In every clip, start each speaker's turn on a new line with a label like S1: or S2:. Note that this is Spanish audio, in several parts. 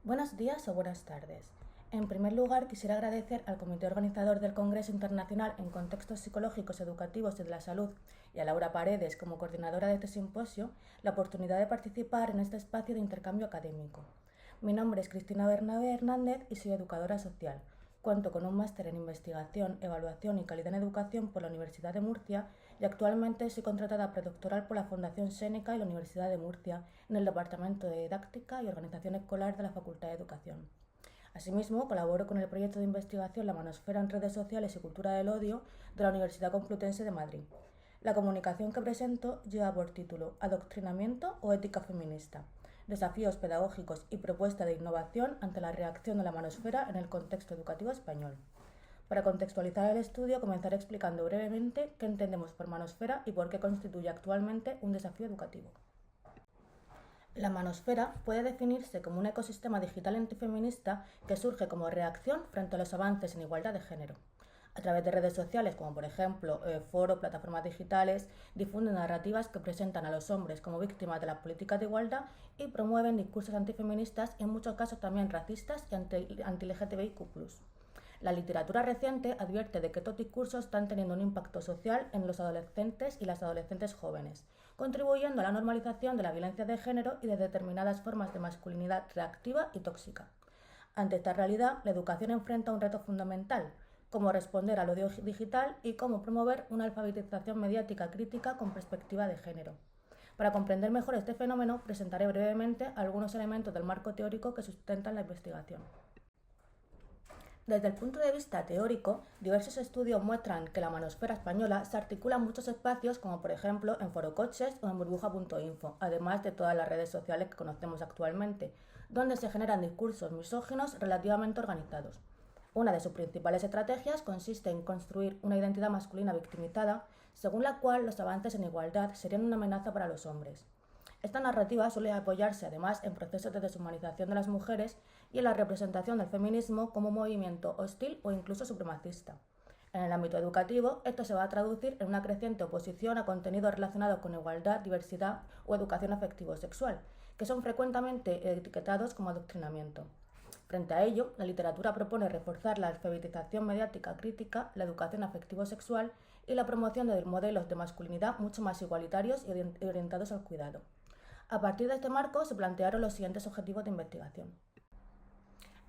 S1: Buenos días o buenas tardes. En primer lugar, quisiera agradecer al comité organizador del Congreso Internacional en Contextos Psicológicos, Educativos y de la Salud y a Laura Paredes, como coordinadora de este simposio, la oportunidad de participar en este espacio de intercambio académico. Mi nombre es Cristina Bernabé Hernández y soy educadora social. Cuento con un máster en Investigación, Evaluación y Calidad en Educación por la Universidad de Murcia y actualmente soy contratada predoctoral por la Fundación Séneca y la Universidad de Murcia en el Departamento de Didáctica y Organización Escolar de la Facultad de Educación. Asimismo, colaboro con el proyecto de investigación La Manosfera en redes sociales y cultura del odio de la Universidad Complutense de Madrid. La comunicación que presento lleva por título Adoctrinamiento o ética feminista, desafíos pedagógicos y propuesta de innovación ante la reacción de la manosfera en el contexto educativo español. Para contextualizar el estudio, comenzaré explicando brevemente qué entendemos por manosfera y por qué constituye actualmente un desafío educativo. La manosfera puede definirse como un ecosistema digital antifeminista que surge como reacción frente a los avances en igualdad de género. A través de redes sociales, como por ejemplo foros, plataformas digitales, difunden narrativas que presentan a los hombres como víctimas de las políticas de igualdad y promueven discursos antifeministas y en muchos casos también racistas y anti-LGTBIQ+. La literatura reciente advierte de que estos discursos están teniendo un impacto social en los adolescentes y las adolescentes jóvenes, contribuyendo a la normalización de la violencia de género y de determinadas formas de masculinidad reactiva y tóxica. Ante esta realidad, la educación enfrenta un reto fundamental: cómo responder al odio digital y cómo promover una alfabetización mediática crítica con perspectiva de género. Para comprender mejor este fenómeno, presentaré brevemente algunos elementos del marco teórico que sustentan la investigación. Desde el punto de vista teórico, diversos estudios muestran que la manosfera española se articula en muchos espacios, como por ejemplo en forocoches o en burbuja.info, además de todas las redes sociales que conocemos actualmente, donde se generan discursos misóginos relativamente organizados. Una de sus principales estrategias consiste en construir una identidad masculina victimizada, según la cual los avances en igualdad serían una amenaza para los hombres. Esta narrativa suele apoyarse además en procesos de deshumanización de las mujeres y en la representación del feminismo como un movimiento hostil o incluso supremacista. En el ámbito educativo, esto se va a traducir en una creciente oposición a contenidos relacionados con igualdad, diversidad o educación afectivo-sexual, que son frecuentemente etiquetados como adoctrinamiento. Frente a ello, la literatura propone reforzar la alfabetización mediática crítica, la educación afectivo-sexual y la promoción de modelos de masculinidad mucho más igualitarios y orientados al cuidado. A partir de este marco se plantearon los siguientes objetivos de investigación.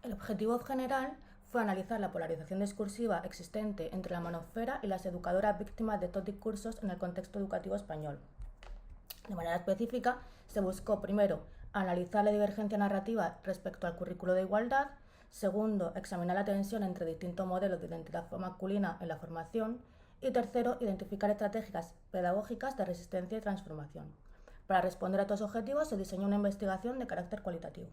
S1: El objetivo general fue analizar la polarización discursiva existente entre la manosfera y las educadoras víctimas de estos discursos en el contexto educativo español. De manera específica, se buscó, primero, analizar la divergencia narrativa respecto al currículo de igualdad; segundo, examinar la tensión entre distintos modelos de identidad masculina en la formación; y tercero, identificar estrategias pedagógicas de resistencia y transformación. Para responder a estos objetivos se diseñó una investigación de carácter cualitativo.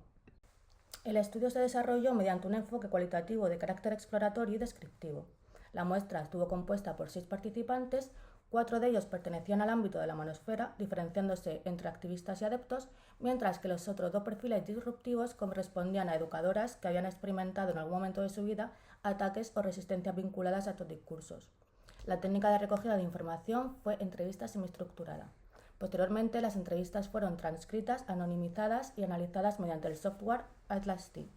S1: El estudio se desarrolló mediante un enfoque cualitativo de carácter exploratorio y descriptivo. La muestra estuvo compuesta por 6 participantes, 4 de ellos pertenecían al ámbito de la manosfera, diferenciándose entre activistas y adeptos, mientras que los otros 2 perfiles disruptivos correspondían a educadoras que habían experimentado en algún momento de su vida ataques o resistencias vinculadas a estos discursos. La técnica de recogida de información fue entrevista semiestructurada. Posteriormente, las entrevistas fueron transcritas, anonimizadas y analizadas mediante el software Atlas-T.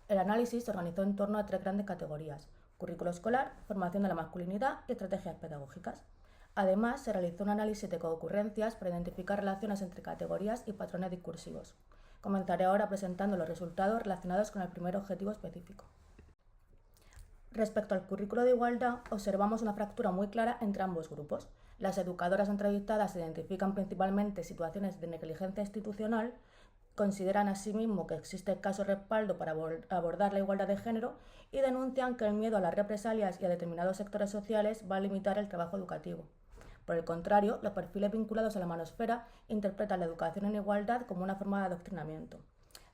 S1: El análisis se organizó en torno a 3 grandes categorías: currículo escolar, formación de la masculinidad y estrategias pedagógicas. Además, se realizó un análisis de coocurrencias para identificar relaciones entre categorías y patrones discursivos. Comenzaré ahora presentando los resultados relacionados con el primer objetivo específico. Respecto al currículo de igualdad, observamos una fractura muy clara entre ambos grupos. Las educadoras entrevistadas identifican principalmente situaciones de negligencia institucional, consideran asimismo que existe escaso respaldo para abordar la igualdad de género y denuncian que el miedo a las represalias y a determinados sectores sociales va a limitar el trabajo educativo. Por el contrario, los perfiles vinculados a la manosfera interpretan la educación en igualdad como una forma de adoctrinamiento.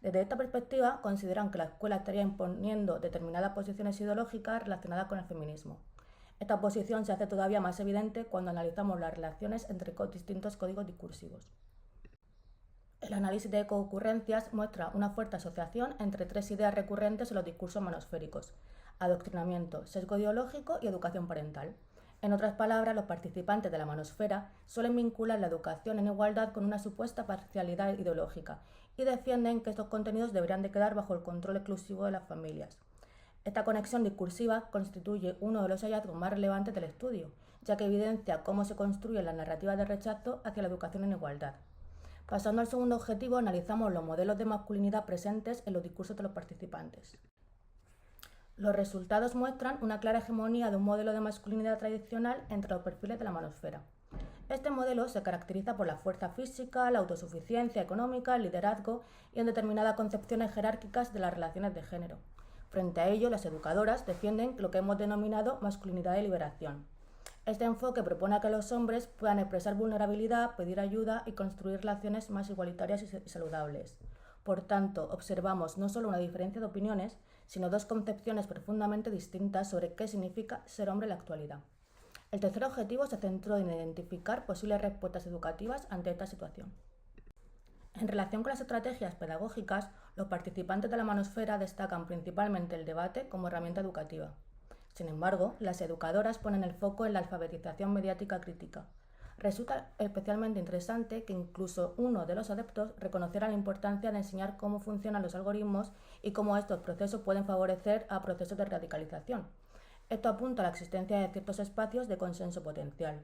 S1: Desde esta perspectiva, consideran que la escuela estaría imponiendo determinadas posiciones ideológicas relacionadas con el feminismo. Esta posición se hace todavía más evidente cuando analizamos las relaciones entre distintos códigos discursivos. El análisis de coocurrencias muestra una fuerte asociación entre 3 ideas recurrentes en los discursos manosféricos: adoctrinamiento, sesgo ideológico y educación parental. En otras palabras, los participantes de la manosfera suelen vincular la educación en igualdad con una supuesta parcialidad ideológica y defienden que estos contenidos deberían de quedar bajo el control exclusivo de las familias. Esta conexión discursiva constituye uno de los hallazgos más relevantes del estudio, ya que evidencia cómo se construye la narrativa de rechazo hacia la educación en igualdad. Pasando al segundo objetivo, analizamos los modelos de masculinidad presentes en los discursos de los participantes. Los resultados muestran una clara hegemonía de un modelo de masculinidad tradicional entre los perfiles de la manosfera. Este modelo se caracteriza por la fuerza física, la autosuficiencia económica, el liderazgo y en determinadas concepciones jerárquicas de las relaciones de género. Frente a ello, las educadoras defienden lo que hemos denominado masculinidad de liberación. Este enfoque propone que los hombres puedan expresar vulnerabilidad, pedir ayuda y construir relaciones más igualitarias y saludables. Por tanto, observamos no solo una diferencia de opiniones, sino dos concepciones profundamente distintas sobre qué significa ser hombre en la actualidad. El tercer objetivo se centró en identificar posibles respuestas educativas ante esta situación. En relación con las estrategias pedagógicas, los participantes de la manosfera destacan principalmente el debate como herramienta educativa. Sin embargo, las educadoras ponen el foco en la alfabetización mediática crítica. Resulta especialmente interesante que incluso uno de los adeptos reconociera la importancia de enseñar cómo funcionan los algoritmos y cómo estos procesos pueden favorecer a procesos de radicalización. Esto apunta a la existencia de ciertos espacios de consenso potencial.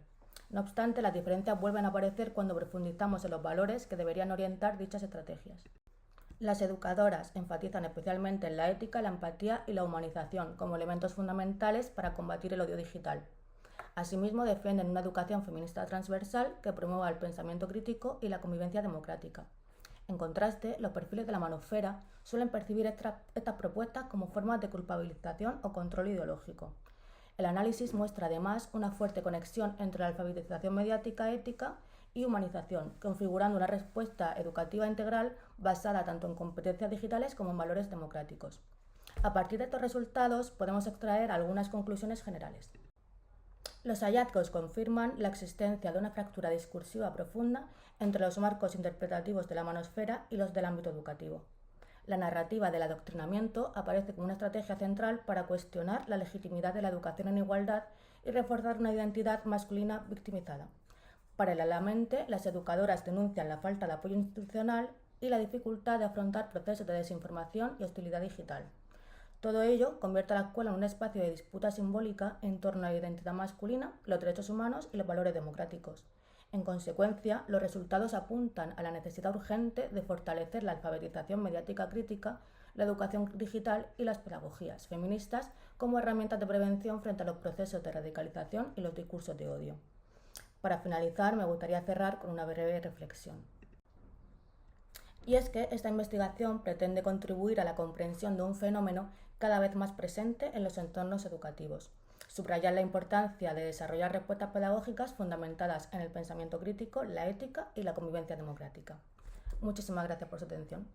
S1: No obstante, las diferencias vuelven a aparecer cuando profundizamos en los valores que deberían orientar dichas estrategias. Las educadoras enfatizan especialmente en la ética, la empatía y la humanización como elementos fundamentales para combatir el odio digital. Asimismo, defienden una educación feminista transversal que promueva el pensamiento crítico y la convivencia democrática. En contraste, los perfiles de la manosfera suelen percibir estas propuestas como formas de culpabilización o control ideológico. El análisis muestra además una fuerte conexión entre la alfabetización mediática ética y humanización, configurando una respuesta educativa integral basada tanto en competencias digitales como en valores democráticos. A partir de estos resultados podemos extraer algunas conclusiones generales. Los hallazgos confirman la existencia de una fractura discursiva profunda entre los marcos interpretativos de la manosfera y los del ámbito educativo. La narrativa del adoctrinamiento aparece como una estrategia central para cuestionar la legitimidad de la educación en igualdad y reforzar una identidad masculina victimizada. Paralelamente, las educadoras denuncian la falta de apoyo institucional y la dificultad de afrontar procesos de desinformación y hostilidad digital. Todo ello convierte a la escuela en un espacio de disputa simbólica en torno a la identidad masculina, los derechos humanos y los valores democráticos. En consecuencia, los resultados apuntan a la necesidad urgente de fortalecer la alfabetización mediática crítica, la educación digital y las pedagogías feministas como herramientas de prevención frente a los procesos de radicalización y los discursos de odio. Para finalizar, me gustaría cerrar con una breve reflexión. Y es que esta investigación pretende contribuir a la comprensión de un fenómeno cada vez más presente en los entornos educativos, subrayar la importancia de desarrollar respuestas pedagógicas fundamentadas en el pensamiento crítico, la ética y la convivencia democrática. Muchísimas gracias por su atención.